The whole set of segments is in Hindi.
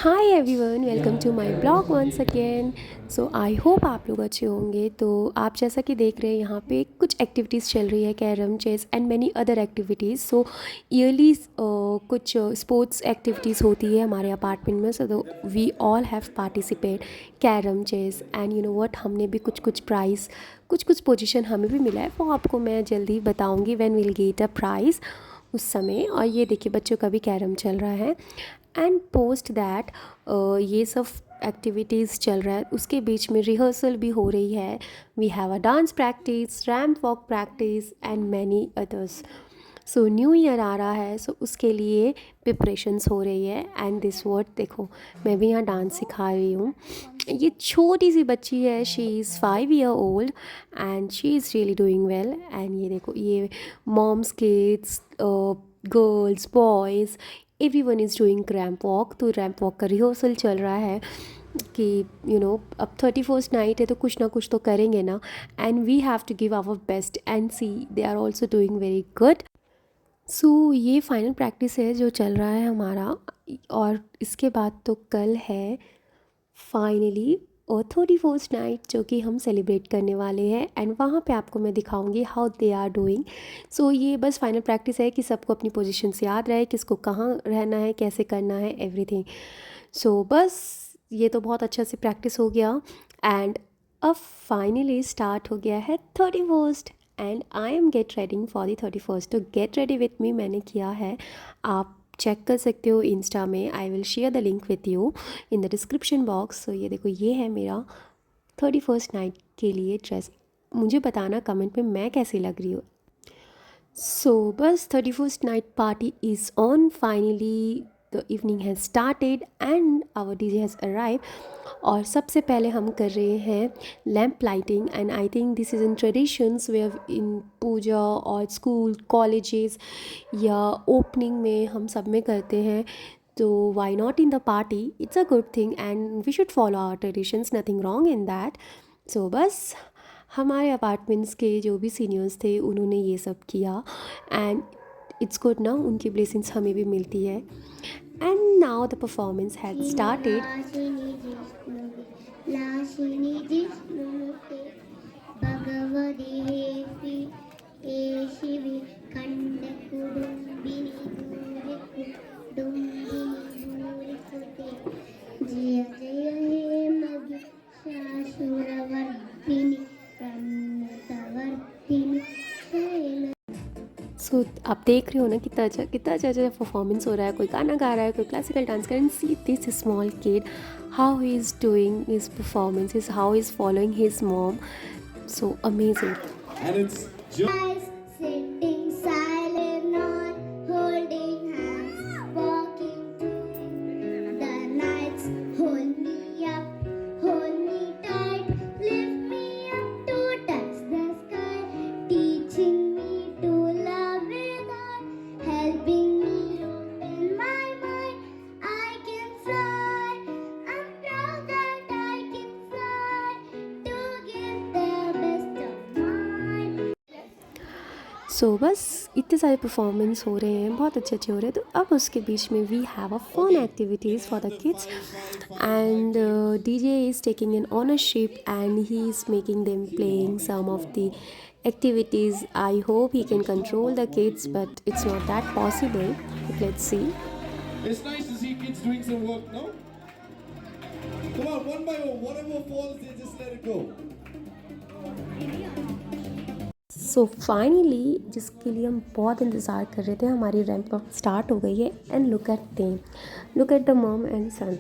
Hi everyone, welcome to my blog once again. So I hope आप लोग अच्छे होंगे। तो आप जैसा कि देख रहे हैं यहाँ पे कुछ एक्टिविटीज़ चल रही है, carrom, chess and many other activities. So yearly कुछ स्पोर्ट्स एक्टिविटीज़ होती है हमारे अपार्टमेंट में। So we all have participate carrom, chess and you know what, हमने भी कुछ कुछ प्राइज़, कुछ कुछ पोजीशन हमें भी मिला है। वो आपको मैं जल्दी बताऊँगी when will get a price उस समय। और ये देखिए बच्चों का भी कैरम चल रहा है। एंड पोस्ट दैट ये सब एक्टिविटीज़ चल रहा है, उसके बीच में रिहर्सल भी हो रही है। We have a dance practice, ramp walk practice and many others. So new year आ रहा है, सो उसके लिए प्रिपरेशंस हो रही है। एंड दिस वर्ड देखो, मैं भी यहाँ डांस सिखा रही हूँ। ये छोटी सी बच्ची है, she is 5 year old and she is really doing well. And ये देखो, ये moms, kids, girls, boys, everyone is doing ramp walk. तो रैम्प वॉक का रिहर्सल चल रहा है कि अब 31st नाइट है तो कुछ ना कुछ तो करेंगे ना। And we have to give our best and see they are also doing very good. So ये फाइनल प्रैक्टिस है जो चल रहा है हमारा। और इसके बाद तो कल है फाइनली और 31st नाइट, जो कि हम सेलिब्रेट करने वाले हैं। एंड वहाँ पे आपको मैं दिखाऊंगी हाउ दे आर डूइंग। सो ये बस फाइनल प्रैक्टिस है कि सबको अपनी पोजीशंस याद रहे, किसको कहाँ रहना है, कैसे करना है, एवरीथिंग। सो बस ये तो बहुत अच्छा से प्रैक्टिस हो गया। एंड अब फाइनली स्टार्ट हो गया है 31st। And I am get reading for the 31st। तो गेट रेडी विथ मी मैंने किया है, आप चेक कर सकते हो इंस्टा में। I will share the link with you in the description box. So ये देखो, ये है मेरा 31st नाइट के लिए ड्रेस। मुझे बताना कमेंट में मैं कैसी लग रही हूँ। सो बस 31st night party is on finally. The evening has started and our DJ has arrive. और सबसे पहले हम कर रहे हैं lamp lighting. And I think this is in traditions where in puja और स्कूल, कॉलेजेस या ओपनिंग में हम सब में करते हैं। तो why not in the party, it's a good thing and we should follow our traditions, nothing wrong in that. So बस हमारे अपार्टमेंट्स के जो भी सीनियर्स थे उन्होंने ये सब किया। एंड इट्स गुड ना, उनकी ब्लेसिंग्स हमें भी मिलती है। And now the performance had started. लाशिनी जिष्णुते भगवदेहि ए शिवे खंड कुडुम्बिनी भूरि कुडुम्बिनी भूरि सुते जय जय हे महिषासुरवर्धिनी प्रणतवर्धिनी शैल। सो आप देख रहे हो ना कितना अच्छा परफॉर्मेंस हो रहा है। कोई गाना गा रहा है, कोई क्लासिकल डांस कर रहा है। See this small kid, how he is doing his performance, is how is following his mom. So amazing. And it's Guys sitting silent, not holding hands, walking through the nights. Hold me up, hold me tight, lift me up to touch the sky, teaching me to love without helping me open my mind. I can fly, I'm proud that I can fly, to give the best of mine. सो बस इतने सारे परफॉर्मेंस हो रहे हैं, बहुत अच्छे अच्छे हो रहे हैं। तो अब उसके बीच में we have a fun activities for the kids. And DJ is taking an ownership and he is making them playing some of the activities. I hope he can control the kids, but it's not that possible. But let's see. it's nice to see kids doing some work, no? Come on, one by one, whatever falls, they just let it go. So finally, जिसके लिए हम बहुत इंतज़ार कर रहे थे, हमारी रैंप वॉक स्टार्ट हो गई है। And look at them, look at the mom and son,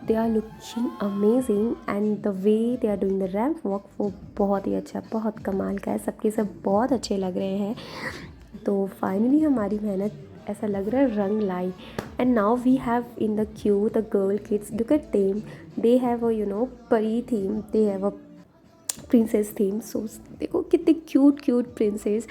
they are looking amazing. And the way they are doing the ramp walk, वो बहुत ही अच्छा, बहुत कमाल का है। सबके सब बहुत अच्छे लग रहे हैं। तो फाइनली हमारी मेहनत, ऐसा लग रहा है, रंग लाई। And now we have in the queue the girl kids, look at them, they have a pari theme, they have a princess theme. So देखो कितने क्यूट क्यूट प्रिंसेस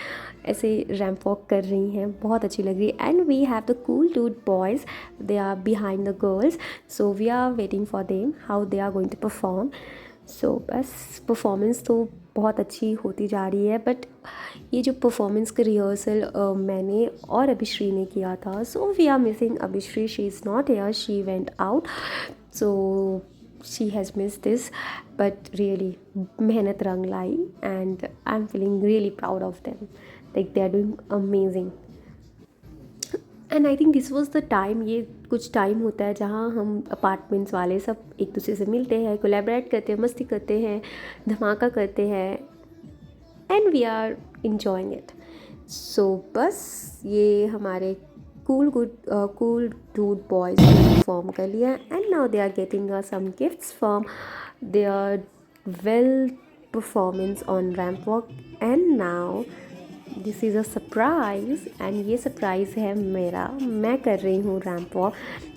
ऐसे रैम्प वॉक कर रही हैं, बहुत अच्छी लग रही है। And we have the cool dude boys, they are behind the girls. So we are waiting for them how they are going to perform. सो बस परफॉर्मेंस तो बहुत अच्छी होती जा रही है। बट ये जो परफॉर्मेंस का रिहर्सल मैंने और अभिश्री ने किया था, so we are missing Abhishri, she is not here, she went out, so she has missed this, but really मेहनत रंग लाई and I'm feeling really proud of them, like they are doing amazing. And I think this was the time, ये कुछ टाइम होता है जहाँ हम अपार्टमेंट्स वाले सब एक दूसरे से मिलते हैं, कोलैबोरेट करते हैं, मस्ती करते हैं, धमाका करते हैं, and we are enjoying it. So बस ये हमारे कूल डूड बॉयज़ ने परफॉर्म कर लिया and now they are getting some gifts from their well performance on ramp walk. And now this is a surprise, and ये सरप्राइज़ है मेरा, मैं कर रही हूँ रैम्प वॉक.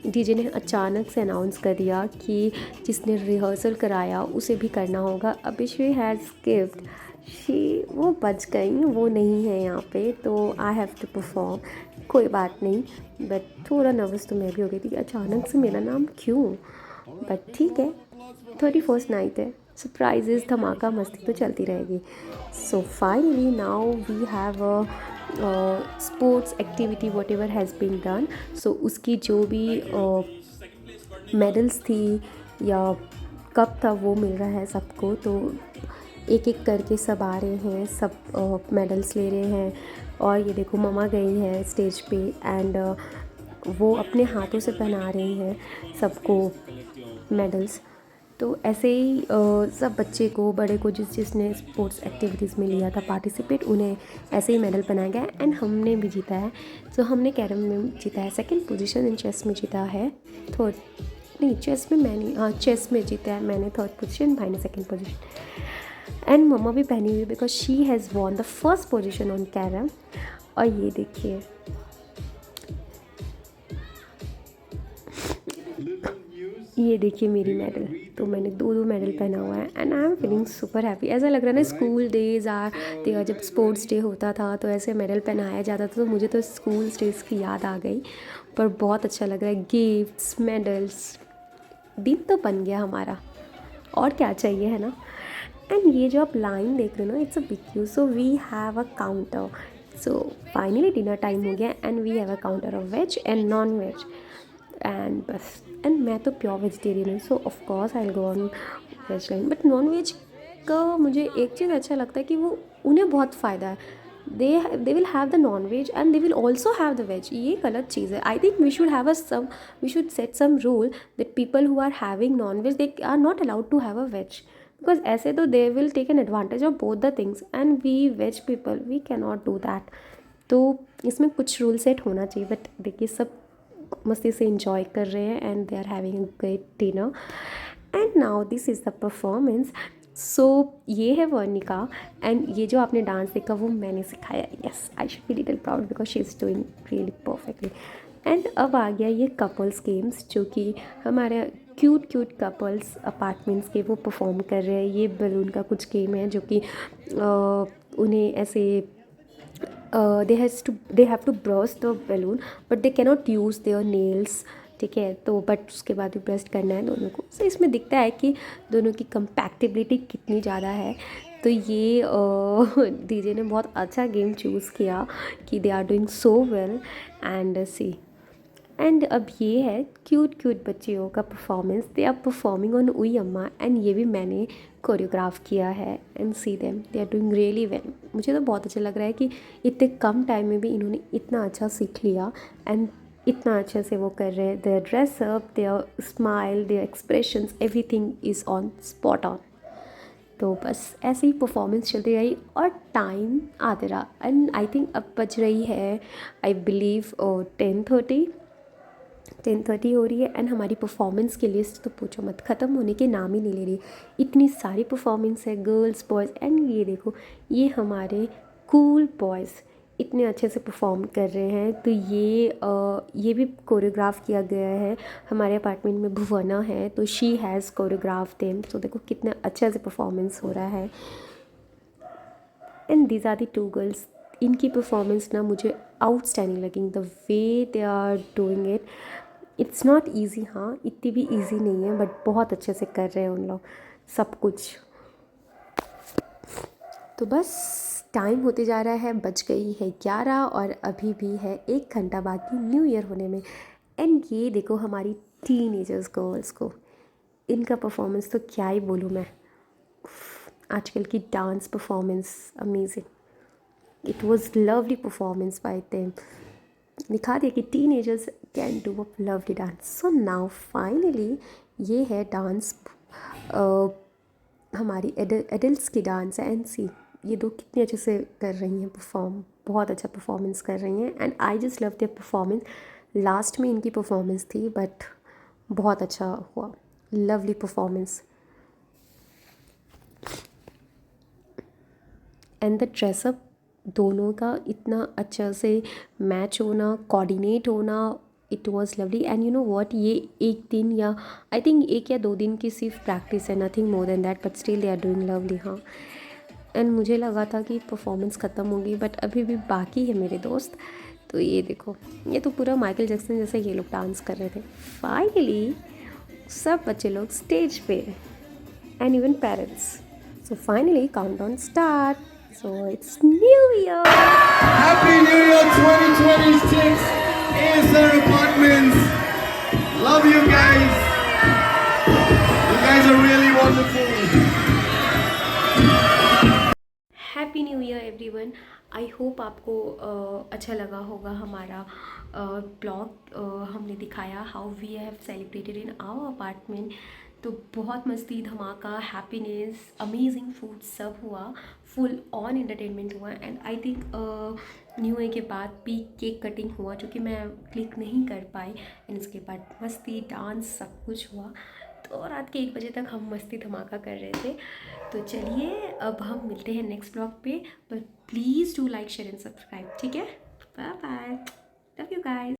डीजे ने अचानक से अनाउंस कर दिया कि जिसने रिहर्सल कराया उसे भी करना होगा. अभिश्री हैज़ गिफ्ट, वो बच गई, वो नहीं है यहाँ पे, तो आई हैव टू परफॉर्म. कोई बात नहीं, बट थोड़ा नर्वस तो मैं भी हो गई थी, अचानक से मेरा नाम क्यों, बट ठीक है, 31st नाइट है, सरप्राइजेस, धमाका, मस्ती तो चलती रहेगी. So finally now we have a sports activity whatever has been done. So उसकी जो भी मेडल्स थी या कप था वो मिल रहा है सबको. तो एक एक करके सब आ रहे हैं, सब मेडल्स ले रहे हैं. और ये देखो ममा गई है स्टेज पे एंड वो अपने हाथों से पहना रही हैं सबको मेडल्स. तो ऐसे ही सब बच्चे को, बड़े को, जिसने स्पोर्ट्स एक्टिविटीज़ में लिया था पार्टिसिपेट, उन्हें ऐसे ही मेडल पहनाया गया. एंड हमने भी जीता है. सो हमने कैरम में जीता है 2nd पोजीशन, इन चेस में जीता है 3rd, नहीं चेस में मैंने, हाँ चेस में जीता है मैंने 3rd पोजीशन, भाई ने 2nd पोजीशन. एंड मम्मा भी पहनी हुई because she has won the 1st position on carrom. और ये देखिए, ये देखिए मेरी मेडल. तो मैंने 2 मेडल पहना हुआ है and I am feeling super happy. ऐसा लग रहा है ना स्कूल डेज आर देयर, जब स्पोर्ट्स डे होता था तो ऐसे मेडल पहनाया जाता था. तो मुझे तो स्कूल डेज की याद आ गई, पर बहुत अच्छा लग रहा है. गिफ्ट्स, मेडल्स, दिन तो बन गया हमारा, और क्या चाहिए, है ना. एंड ये जो आप लाइन देख रहे हो ना, it's a big you. So we have a counter. So finally dinner time हो गया and we have a counter of veg and non veg. And बस, एंड मैं तो प्योर वेजिटेरियन हूँ, so of course I will go on veg line. But non veg का मुझे एक चीज़ अच्छा लगता है कि वो उन्हें बहुत फ़ायदा है. They will have the non veg and they will also have the veg. ये गलत चीज़ है. I think we should set some rule that people who are having non veg they are not allowed to have a veg, because ऐसे तो they will take an advantage of both the things and we veg people we can not do that. तो इसमें कुछ रूल सेट होना चाहिए. बट देखिए सब मस्ती से इंजॉय कर रहे हैं and they are having a great dinner. And now this is the performance. So ये है वर्णिका एंड ये जो आपने डांस देखा वो मैंने सिखाया. Yes, I should be little proud because she is doing really perfectly. And अब आ गया ये कपल्स गेम्स, जो कि हमारे क्यूट कपल्स अपार्टमेंट्स के वो परफॉर्म कर रहे हैं. ये बलून का कुछ गेम है जो कि उन्हें ऐसे they have to burst the balloon but they cannot use their nails. ठीक है, तो बट उसके बाद भी ब्रस्ट करना है दोनों को. सो इसमें दिखता है कि दोनों की कंपैक्टिबिलिटी कितनी ज़्यादा है. तो ये डीजे ने बहुत अच्छा गेम चूज़ किया कि they are doing so well. And see, and अब ये है क्यूट बच्चियों का performance. They are performing on उई अम्मा एंड ये भी मैंने कोरियोग्राफ किया है. And see them, they are doing really well. मुझे तो बहुत अच्छा लग रहा है कि इतने कम टाइम में भी इन्होंने इतना अच्छा सीख लिया एंड इतना अच्छे से वो कर रहे हैं. Their dress up, their smile, their expressions, everything is on spot on. तो बस ऐसे ही परफॉर्मेंस चलती रही और टाइम आते रहा. एंड आई थिंक अब बज रही है, आई बिलीव 10:30 हो रही है. एंड हमारी परफॉर्मेंस की लिस्ट तो पूछो मत, ख़त्म होने के नाम ही नहीं ले रही. इतनी सारी परफॉर्मेंस है, गर्ल्स, बॉयज़. एंड ये देखो, ये हमारे कूल बॉयज़ इतने अच्छे से परफॉर्म कर रहे हैं. तो ये भी कोरियोग्राफ किया गया है. हमारे अपार्टमेंट में भुवना है, तो शी हैज़ कोरियोग्राफ देम. तो देखो कितना अच्छे से परफॉर्मेंस हो रहा है. And these are the 2 girls. इनकी परफॉर्मेंस ना मुझे आउटस्टैंडिंग लगी. The way they are doing it, it's not easy. हाँ, इतनी भी ईजी नहीं है, बट बहुत अच्छे से कर रहे हैं उन लोग सब कुछ. तो बस टाइम होते जा रहा है, बज गई है 11 और अभी भी है 1 घंटा बाकी न्यू ईयर होने में। एंड ये देखो हमारी टीनेजर्स गर्ल्स को, इनका परफॉर्मेंस तो क्या ही बोलूँ मैं। आजकल की dance performance amazing, it was lovely performance by them. दिखा दिया कि teenagers can do a lovely dance. So now finally ये है डांस, हमारी एडल्ट्स की डांस है। एंड सी ये दो कितने अच्छे से कर रही हैं परफॉर्म, बहुत अच्छा परफॉर्मेंस कर रही हैं। And I just love their performance. Last में इनकी परफॉर्मेंस थी बट बहुत अच्छा हुआ, lovely performance. And the dress up दोनों का इतना अच्छा से मैच होना, कोऑर्डिनेट होना, it was lovely. And you know what, ये एक दिन या आई थिंक 1 या 2 दिन की सिर्फ प्रैक्टिस है, nothing more than that, but still they are doing lovely. हाँ, एंड मुझे लगा था कि परफॉर्मेंस ख़त्म होगी बट अभी भी बाकी है मेरे दोस्त। तो ये देखो, ये तो पूरा माइकल जैक्सन जैसे ये लोग डांस कर रहे थे। फाइनली सब बच्चे लोग स्टेज पे, and even parents. So finally countdown start. So it's new year. Happy New Year 2026, ASR Apartments. Love you guys. You guys are really wonderful. Happy new year everyone. I hope आपको अच्छा लगा होगा हमारा ब्लॉग। हमने दिखाया how we have celebrated in our apartment. तो बहुत मस्ती, धमाका, हैप्पीनेस, अमेजिंग फूड सब हुआ, फुल ऑन एंटरटेनमेंट हुआ। And I think new year के बाद भी केक कटिंग हुआ जो कि मैं क्लिक नहीं कर पाई। एंड उसके बाद मस्ती, डांस, सब कुछ हुआ। तो रात के 1 बजे तक हम मस्ती धमाका कर रहे थे। तो चलिए अब हम मिलते हैं नेक्स्ट ब्लॉग पे, but please do like share and subscribe, ठीक है? Bye bye.